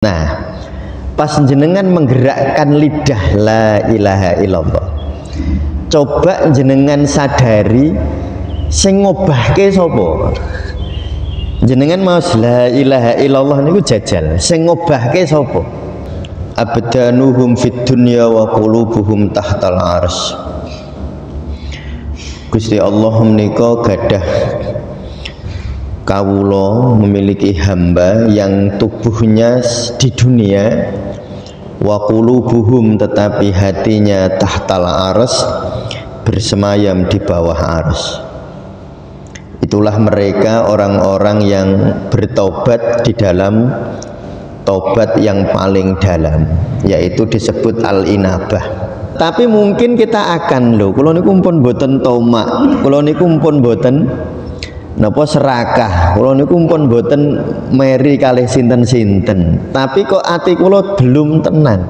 Nah, pas jenengan menggerakkan lidah la ilaha illallah, coba jenengan sadari sing ngobahke sapa? Jenengan mau la ilaha illallah niku jajal, sing ngobahke sapa? Abdanuhum fid dunya wa qulubuhum tahtal arsy. Gusti Allah menika gadah kawula memiliki hamba yang tubuhnya di dunia wa qulubuhum, tetapi hatinya tahtal arsy, bersemayam di bawah arsy. Itulah mereka orang-orang yang bertobat di dalam tobat yang paling dalam, yaitu disebut al-inabah. Tapi mungkin kita akan kula niku pun boten tomak, kula niku pun boten napa serakah, kula niku pun boten meri kalih sinten-sinten, tapi kok ati kula belum tenang.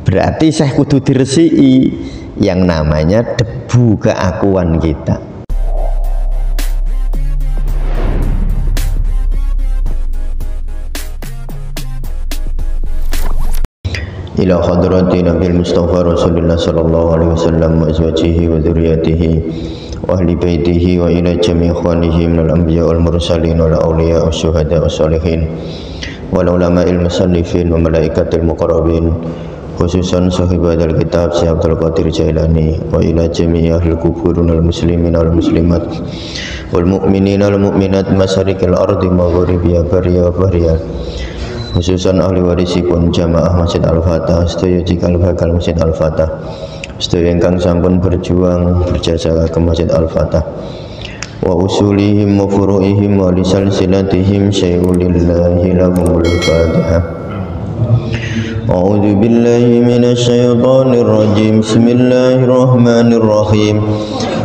Berarti saya kudu diresiki yang namanya debu keakuan kita. Ila hadrati Nabil Mustafa Rasulullah sallallahu alaihi wasallam wa azwajihi wa dzurriyyatihi wa ahli baitihi wa ila jami' ikhwanihi minal anbiya wal mursalin wal awliya wasyuhada wassalihin wal ulama'il musannifin wa malaikatil muqarrabin, khususan sahibul kitab Syekh Abdul Qadir Jailani, wa ila jami' ahli kubur wal muslimin wal muslimat wal mu'minin wal mu'minat masyariqil ardi maghribiha barriya wa bahriya, khususan ahli warisipun jamaah Masjid Al-Fatah, sedaya cikal bakal Masjid Al-Fatah, sedaya ingkang sampun berjuang berjasa ke Masjid Al-Fatah, wa usulihim wa furu'ihim wa lisalsilatihim syai'ulillahi lahumul Fatihah. A'udzu billahi minasy syaithanir rajim. Bismillahirrahmanirrahim.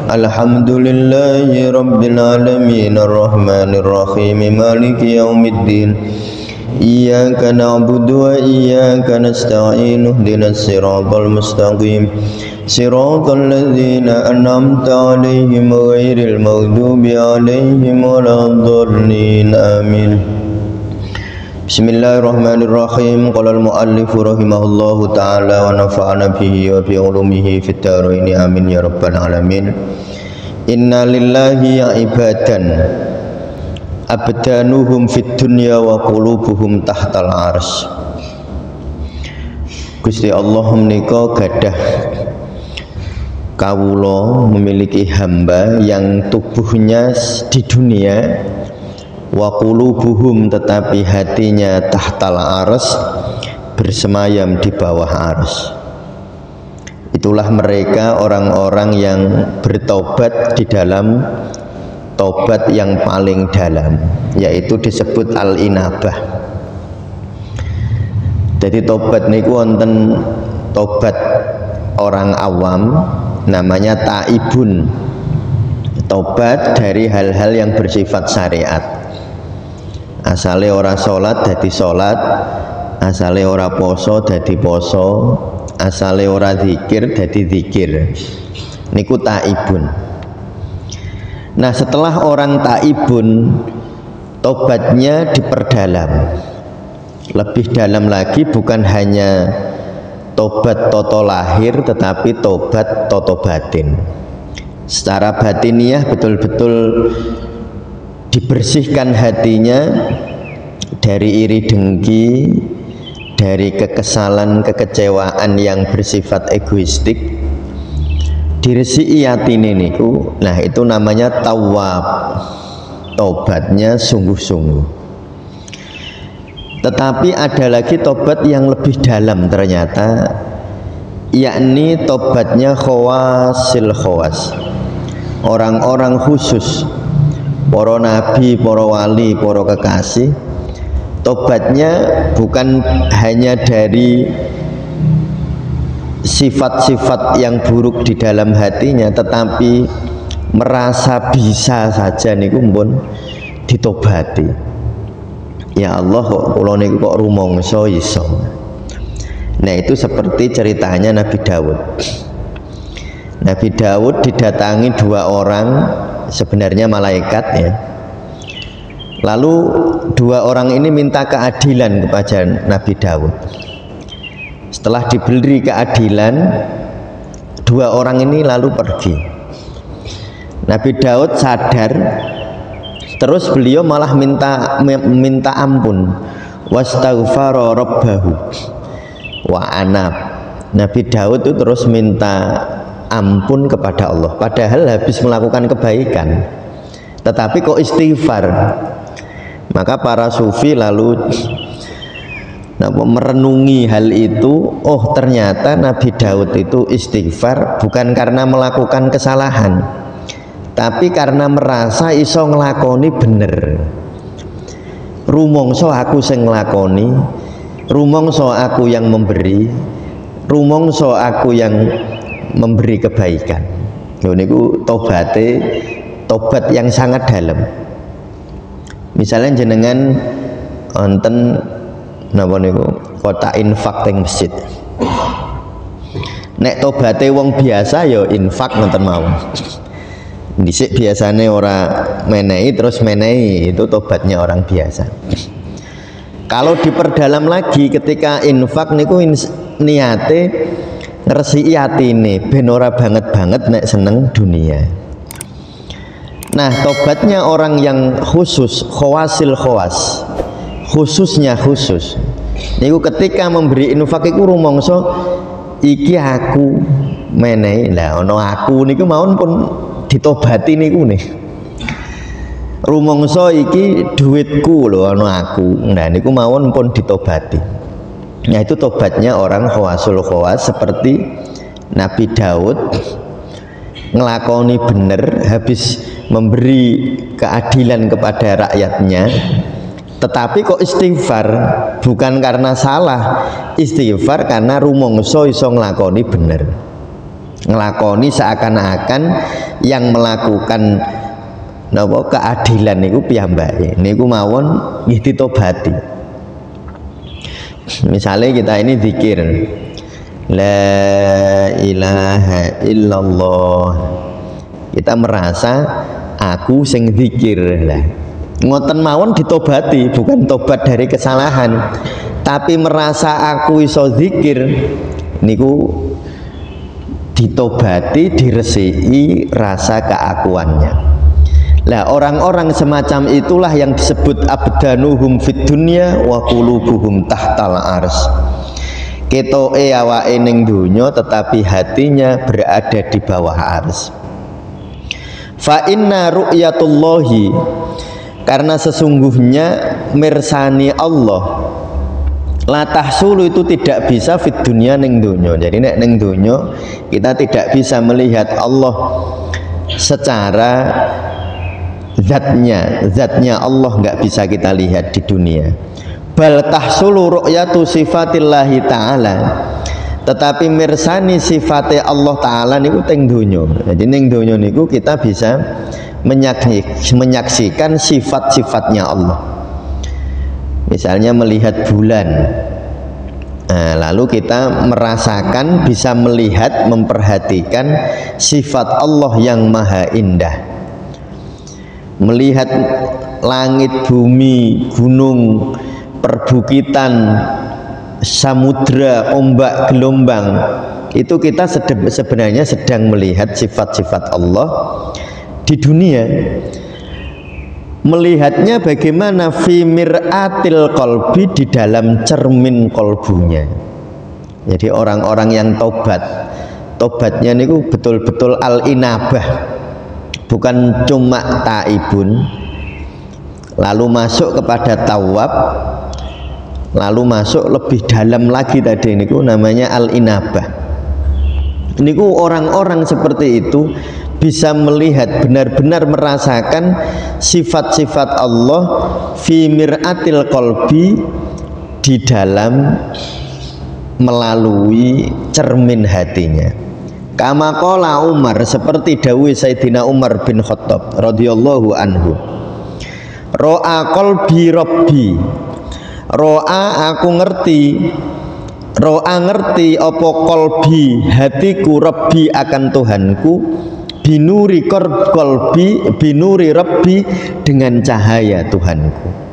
Alhamdulillahi rabbil alamin arrahmanir rahim maliki yaumiddin. Iyyaka na'budu wa iyyaka nasta'in ihdinas siratal mustaqim siratal ladzina an'amta 'alaihim ghairil maghdubi 'alaihim waladdallin amin. Bismillahirrahmanirrahim. Qala al-muallif rahimahullahu ta'ala wa nafa'ana bihi wa bi ulumihi fid dharain amin ya rabbal alamin. Inna lillahi ibadan abdanuhum fid dunya wa qulubuhum tahtal arsy. Gusti Allah menika gadah kawula memiliki hamba yang tubuhnya di dunia wa qulubuhum, tetapi hatinya tahtal arsy, bersemayam di bawah arsy. Itulah mereka orang-orang yang bertobat di dalam tobat yang paling dalam, yaitu disebut al-inabah. Jadi tobat niku wonten tobat orang awam namanya taibun, tobat dari hal-hal yang bersifat syariat. Asale ora salat dadi salat, asale ora poso dadi poso, asale ora zikir dadi zikir. Niku taibun. Nah, setelah orang taibun, tobatnya diperdalam, lebih dalam lagi, bukan hanya tobat toto lahir, tetapi tobat toto batin. Secara batiniah betul-betul dibersihkan hatinya dari iri dengki, dari kekesalan, kekecewaan yang bersifat egoistik. Diresiki atine niku, nah itu namanya tawab, tobatnya sungguh-sungguh. Tetapi ada lagi tobat yang lebih dalam ternyata, yakni tobatnya khawasil khawas, orang-orang khusus, para nabi, para wali, para kekasih. Tobatnya bukan hanya dari sifat-sifat yang buruk di dalam hatinya, tetapi merasa bisa saja niku pun ditobati. Ya Allah, kok kula niku kok rumangsa iso. Nah, itu seperti ceritanya Nabi Daud. Nabi Daud didatangi dua orang, sebenarnya malaikat ya. Lalu dua orang ini minta keadilan kepada Nabi Daud. Setelah diberi keadilan, dua orang ini lalu pergi. Nabi Daud sadar, terus beliau malah minta ampun. Wastaghfara rabbahu wa anab. Nabi Daud itu terus minta ampun kepada Allah, padahal habis melakukan kebaikan, tetapi kok istighfar. Maka para sufi lalu merenungi hal itu. Oh, ternyata Nabi Daud itu istighfar bukan karena melakukan kesalahan, tapi karena merasa iso nglakoni bener. Rumongso aku sing nglakoni, rumongso aku yang memberi, rumongso aku yang memberi kebaikan. Niku tobat yang sangat dalam. Misalnya jenengan wonten napa niku kotak infak teng masjid. Nek tobate wong biasa ya infak ngoten mawon. Dhisik biasane ora menehi terus menehi, itu tobatnya orang biasa. Kalau diperdalam lagi ketika infak niku niate ngresiki atine ben ora banget nek seneng dunia. Nah, tobatnya orang yang khusus, khawasil khawas, khususnya khusus niku ketika memberi infak iku rumangsa iki aku menehi. Lah ana aku niku mawon pun ditobati niku nih. Rumangsa iki duitku lho ana aku. Nah niku mawon pun ditobati. Nah itu tobatnya orang khawasul khawas seperti Nabi Daud ngelakoni bener habis memberi keadilan kepada rakyatnya, tetapi kok istighfar bukan karena salah, istighfar karena rumangsa iso nglakoni bener, nglakoni seakan-akan yang melakukan napa keadilan niku piyambake niku mawon nggih ditobati. Misalnya kita ini zikir la ilaha illallah, kita merasa aku sing zikir lah, ngoten mawon ditobati, bukan tobat dari kesalahan, tapi merasa aku iso zikir niku ditobati, diresiki rasa keakuannya. Lah orang-orang semacam itulah yang disebut abdanuhum fid dunya wa qulubuhum tahtal ars. Ketoke awake ning donya tetapi hatinya berada di bawah ars. Fa inna ru'yatullahi, karena sesungguhnya mirsani Allah la tahsulu itu tidak bisa fit dunya ning donya. Jadi nek ning donya kita tidak bisa melihat Allah secara zatnya Allah nggak bisa kita lihat di dunia. Bal tahsulu ru'yatu sifatillahi ta'ala, tetapi mirsani sifatnya Allah Ta'ala niku teng donya. Jadi ning donya niku kita bisa menyaksikan sifat-sifatnya Allah. Misalnya melihat bulan, nah, lalu kita merasakan, bisa melihat, memperhatikan sifat Allah yang maha indah. Melihat langit, bumi, gunung, perbukitan, samudra, ombak, gelombang, itu kita sebenarnya sedang melihat sifat-sifat Allah di dunia. Melihatnya bagaimana fi mir'atil qalbi, di dalam cermin kolbunya. Jadi orang-orang yang tobatnya niku betul-betul al-inabah, bukan cuma taibun lalu masuk kepada tawab, lalu masuk lebih dalam lagi, tadi niku namanya al-inabah. Niku orang-orang seperti itu bisa melihat, benar-benar merasakan sifat-sifat Allah fi mir'atil qalbi, di dalam melalui cermin hatinya. Kama qala Umar, seperti dawuh Sayyidina Umar bin Khattab radhiyallahu anhu, ro'a qalbi rabbi, ro'a aku ngerti, ro'a ngerti apa qalbi hatiku, rabbi akan Tuhanku, binuri qalbi binuri rabbi, dengan cahaya Tuhanku.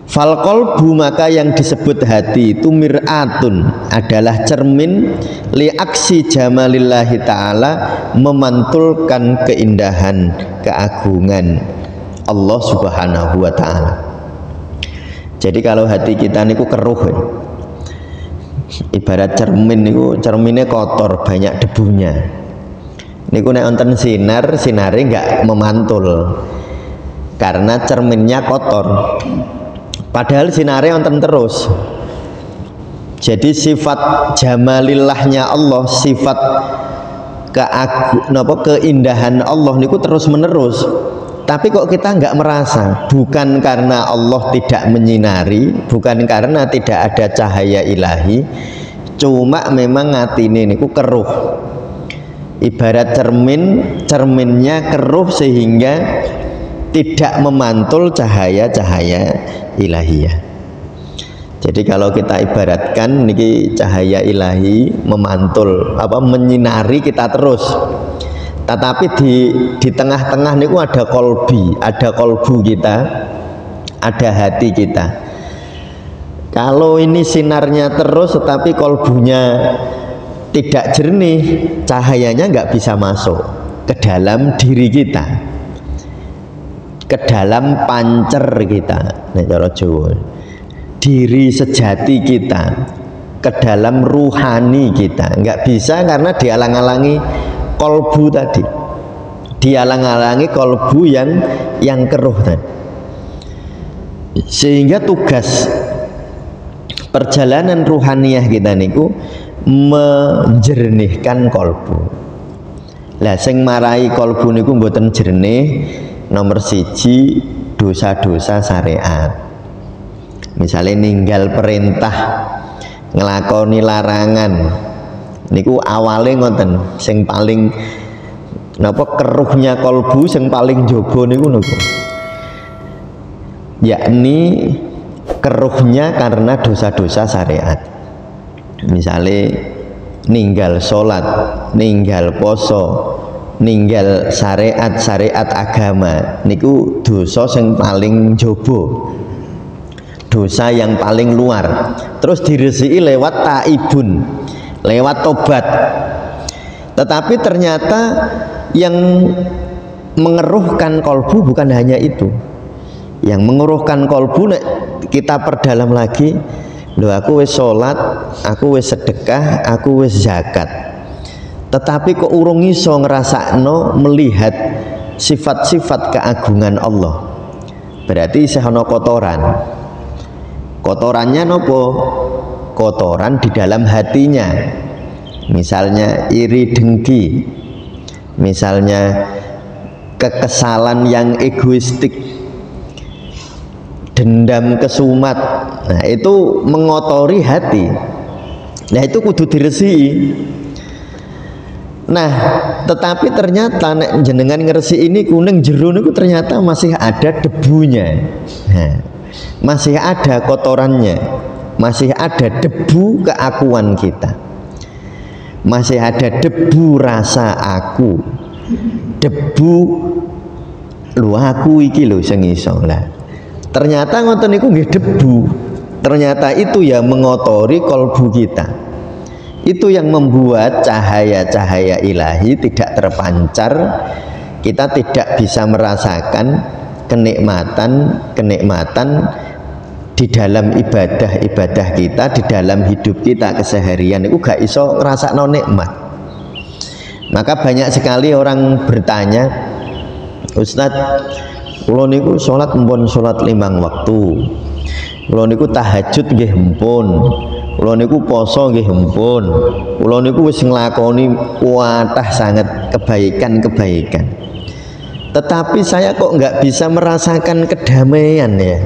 Fal qalbu, maka yang disebut hati itu mir'atun, adalah cermin li aksi jamalillahi ta'ala, memantulkan keindahan keagungan Allah subhanahu wa ta'ala. Jadi kalau hati kita niku keruh ya, ibarat cermin niku, cerminnya kotor, banyak debunya. Niku nek wonten sinar, sinare enggak memantul karena cerminnya kotor. Padahal sinare wonten terus. Jadi sifat jamalillahnya Allah, sifat keindahan Allah niku terus menerus. Tapi kok kita nggak merasa, bukan karena Allah tidak menyinari, bukan karena tidak ada cahaya ilahi, cuma memang atine niku keruh. Ibarat cermin, cerminnya keruh sehingga tidak memantul cahaya-cahaya ilahiyah. Jadi kalau kita ibaratkan niki cahaya ilahi memantul, menyinari kita terus. Tetapi di tengah-tengah niku ada kolbu kita, ada hati kita. Kalau ini sinarnya terus tetapi kolbunya tidak jernih, cahayanya nggak bisa masuk ke dalam diri kita, ke dalam pancer kita, nek cara Jawa, diri sejati kita, ke dalam ruhani kita. Nggak bisa karena dihalang-halangi kolbu tadi, dihalang-halangi kolbu yang keruh tadi. Sehingga tugas perjalanan ruhaniyah kita niku menjernihkan kolbu. Lah sing marai kolbu niku mboten jernih, nomor siji dosa-dosa syariat. Misalnya ninggal perintah, ngelakoni larangan, niku awale ngoten, sing paling keruhnya kolbu, sing paling jaba niku yakni keruhnya karena dosa-dosa syariat. Misalnya ninggal sholat, ninggal poso, ninggal syariat agama, niku dosa sing paling jaba, dosa yang paling luar. Terus diresiki lewat taibun, lewat tobat. Tetapi ternyata yang mengeruhkan kolbu bukan hanya itu. Yang mengeruhkan kolbu kita perdalam lagi. Loh, aku wis sholat, aku wis sedekah, aku wis zakat, tetapi kok urung iso ngrasakno melihat sifat-sifat keagungan Allah. Berarti isih ana kotoran. Kotorannya nopo? Kotoran di dalam hatinya. Misalnya iri dengki, misalnya kekesalan yang egoistik, dendam kesumat. Nah itu mengotori hati. Nah itu kudu diresiki. Nah tetapi ternyata nek jenengan ngresi ini kuning jero niku ternyata masih ada debunya. Nah, masih ada kotorannya, masih ada debu keakuan kita, masih ada debu rasa aku, debu lu aku iki lho sing iso lah. Ternyata ngoten niku nggih debu. Ternyata itu yang mengotori kolbu kita. Itu yang membuat cahaya-cahaya ilahi tidak terpancar. Kita tidak bisa merasakan kenikmatan di dalam ibadah kita, di dalam hidup kita keseharian. Itu gak iso ngrasakno nikmat. Maka banyak sekali orang bertanya, Ustadz, kula niku salat mpun salat 5 waktu. Kula niku tahajud nggih mpun. Kula niku poso nggih mpun. Kula niku wis nglakoni kuatah sangat kebaikan-kebaikan. Tetapi saya kok nggak bisa merasakan kedamaian ya.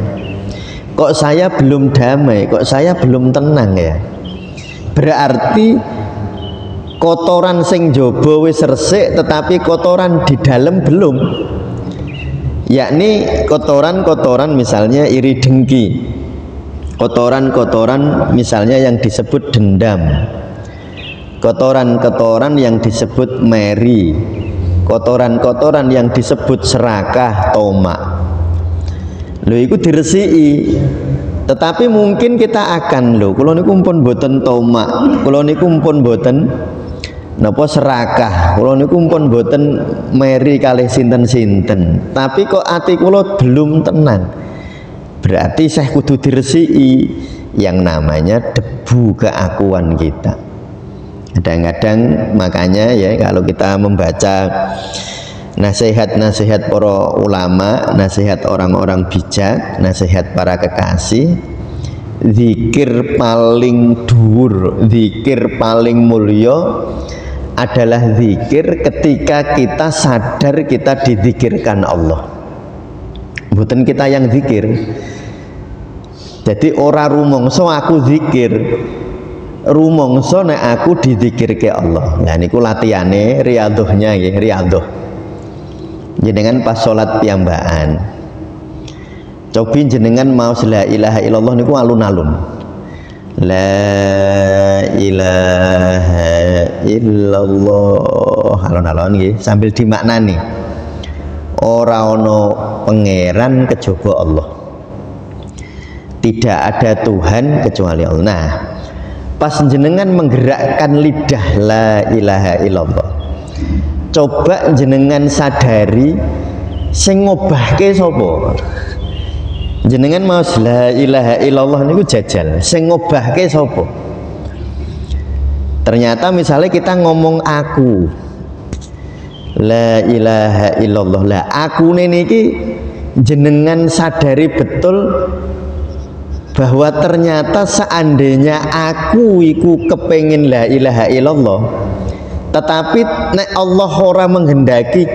Kok saya belum damai, kok saya belum tenang ya. Berarti kotoran sing jaba wis resik tetapi kotoran di dalam belum. Yakni kotoran-kotoran misalnya iri dengki, kotoran-kotoran misalnya yang disebut dendam, kotoran-kotoran yang disebut meri, kotoran-kotoran yang disebut serakah, tomak. Lho iku diresiki. Tetapi mungkin kita akan kula niku pun boten tomak, kula niku pun boten napa serakah, kula niku pun boten meri kalih sinten-sinten. Tapi kok ati kula belum tenang. Berarti saya kudu diresiki yang namanya debu keakuan kita. Kadang-kadang makanya ya kalau kita membaca nasihat-nasihat para ulama, nasihat orang-orang bijak, nasihat para kekasih, zikir paling dhuwur, zikir paling mulya adalah zikir ketika kita sadar kita dizikirkan Allah. Bukan kita yang zikir. Jadi ora rumangsa aku zikir, rumangsa nek aku dizikirke Allah. Nah niku latihane riyadhahnya nggih, riyadhah. Jenengan pas salat piyambakan. Cobi jenengan mau la ilaha illallah niku alun-alun. La ilaha illallah alun-alun nggih sambil dimaknani. Ora ana pangeran kejaba Allah. Tidak ada Tuhan kecuali Allah. Nah, pas jenengan menggerakkan lidah la ilaha illallah, coba jenengan sadari sing ngobahke sapa? Jenengan mau la ilaha illallah niku jajal, sing ngobahke sapa? Ternyata misalnya kita ngomong aku la ilaha illallah, lah aku niki jenengan sadari betul bahwa ternyata seandainya aku iku kepengen la ilaha illallah, tetapi nek Allah ora menghendaki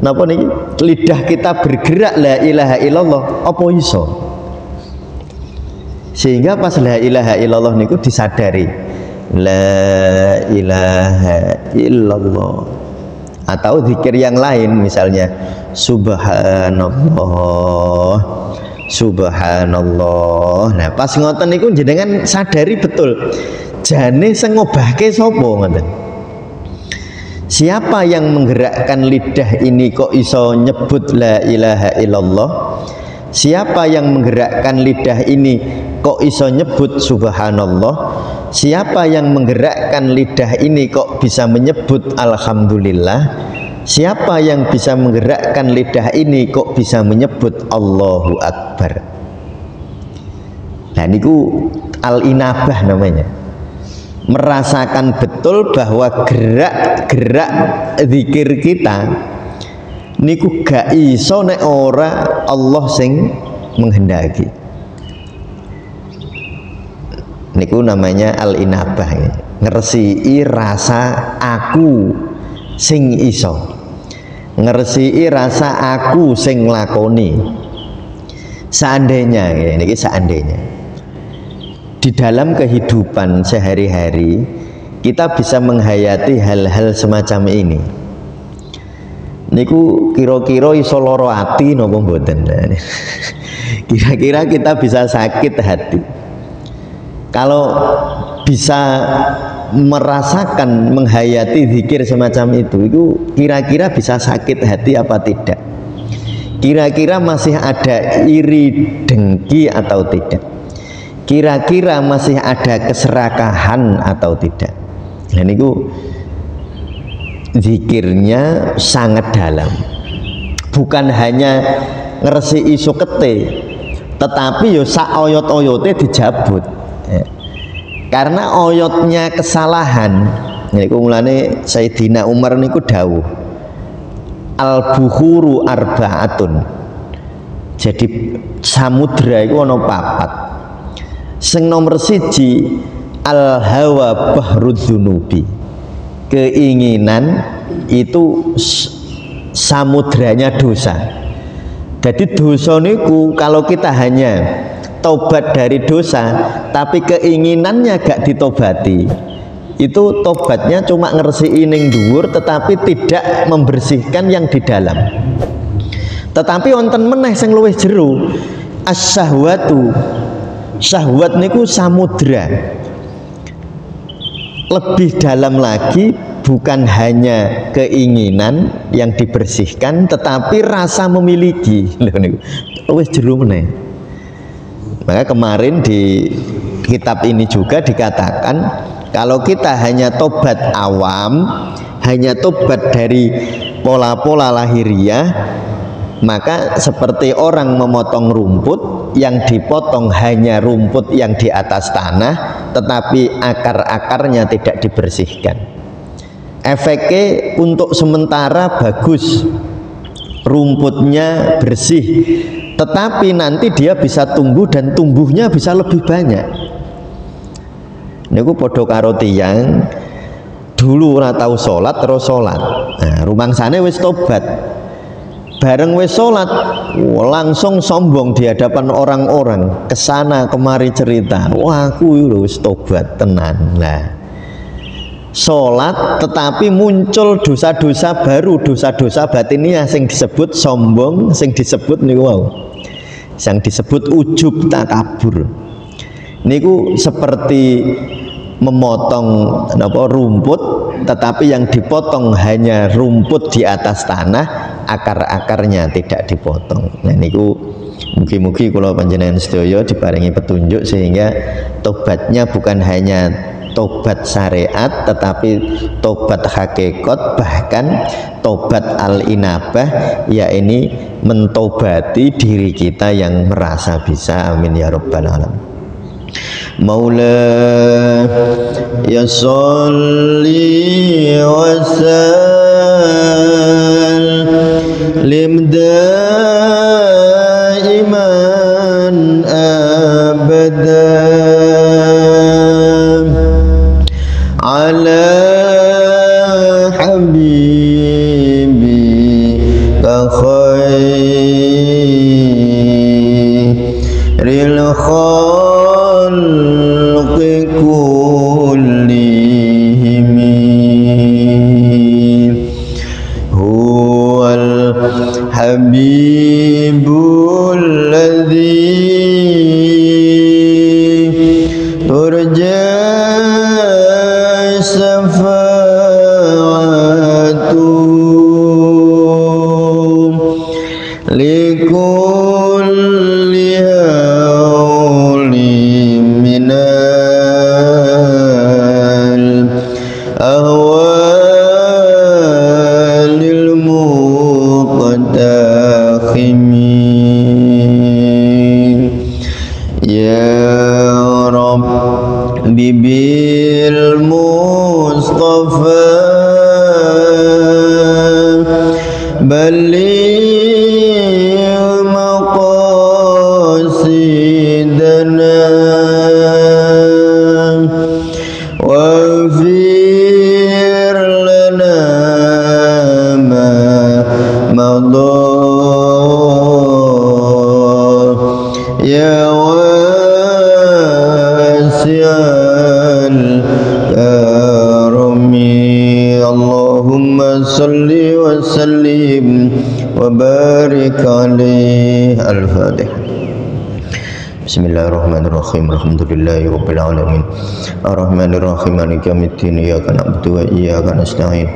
napa niki lidah kita bergerak la ilaha illallah, apa iso? Sehingga pas la ilaha illallah niku disadari la ilaha illallah. Atau zikir yang lain misalnya subhanallah, subhanallah. Nah pas ngoten niku jenengan sadari betul jane sing ngobahke sapa ngoten. Siapa yang menggerakkan lidah ini kok iso nyebut la ilaha illallah? Siapa yang menggerakkan lidah ini kok iso nyebut subhanallah? Siapa yang menggerakkan lidah ini kok bisa menyebut alhamdulillah? Siapa yang bisa menggerakkan lidah ini kok bisa menyebut Allahu Akbar? Nah niku al-inabah namanya. Merasakan betul bahwa gerak-gerak zikir kita niku gak iso nek ora Allah sing menghendaki. Niku namanya al-inabah ya. Ngersii rasa aku sing iso, ngersii rasa aku sing nglakoni. Seandainya ya, niki seandainya di dalam kehidupan sehari-hari kita bisa menghayati hal-hal semacam ini, niku kira-kira iso loro ati napa mboten? Kira-kira kita bisa sakit hati kalau bisa merasakan menghayati zikir semacam itu kira-kira bisa sakit hati apa tidak? Kira-kira masih ada iri dengki atau tidak? Kira-kira masih ada keserakahan atau tidak? Dan itu zikirnya sangat dalam, bukan hanya ngersi isu kete, tetapi yo sak oyot-oyote dijabut ya. Karena oyotnya kesalahan niku mulane Sayyidina Umar niku dawuh al-buhuru arba'atun. Jadi samudra iku ana papat. Sing nomor siji al-hawa bahrudzunubi. Keinginan itu samudranya dosa. Jadi dosa niku kalau kita hanya tobat dari dosa tapi keinginannya gak ditobati, itu tobatnya cuma ngersii ning dhuwur tetapi tidak membersihkan yang di dalam. Tetapi wonten meneh sing luwih jero, as-syahwatu. Syahwat niku samudra. lebih dalam lagi, bukan hanya keinginan yang dibersihkan, tetapi rasa memiliki. Wis jero meneh. Maka kemarin di kitab ini juga dikatakan, kalau kita hanya tobat awam, hanya tobat dari pola-pola lahiriah, maka seperti orang memotong rumput, yang dipotong hanya rumput yang di atas tanah, tetapi akar-akarnya tidak dibersihkan. Efeknya untuk sementara bagus, rumputnya bersih, tetapi nanti dia bisa tumbuh dan tumbuhnya bisa lebih banyak. Niku padha karo tiyang dulu ora tau salat terus salat. Nah, rumangsane wis tobat. Bareng wis salat langsung sombong di hadapan orang-orang, kesana kemari cerita, wah aku wis tobat tenan. Nah, salat tetapi muncul dosa-dosa baru, dosa-dosa batiniah sing disebut sombong, sing disebut niku wau, yang disebut ujub takabur. Niku seperti memotong rumput, tetapi yang dipotong hanya rumput di atas tanah, akar-akarnya tidak dipotong. Nah niku mugi-mugi kula panjenengan sedaya diparingi petunjuk sehingga tobatnya bukan hanya tobat syariat, tetapi tobat hakikat, bahkan tobat al-inabah, yakni mentobati diri kita yang merasa bisa. Amin ya rabbal alamin. Maula ya sholli wa sallim daiman abadan ala habibika khairil khalqi kullihim huwal habibul ladzi turja syafa'atu likulli hauli minal ahwalil muqtahimin ya Rabbi bil Mustafa baligh maqasidana waghfir lana ma madha ya wasi'al karami. Allahumma salli wa sallim wa barik alaihi. Al-Fatihah. Bismillahirrahmanirrahim. Alhamdulillahi rabbil alamin. Arrahmanirrahim. Maliki yaumiddin. Iyyaka na'budu wa iyyaka nasta'in.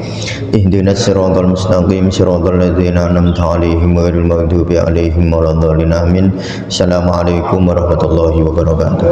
Ihdinas siratal mustaqim. Siratal ladzina an'amta 'alaihim ghairil maghdubi 'alaihim waladdallin. Amin. Assalamualaikum warahmatullahi wabarakatuh.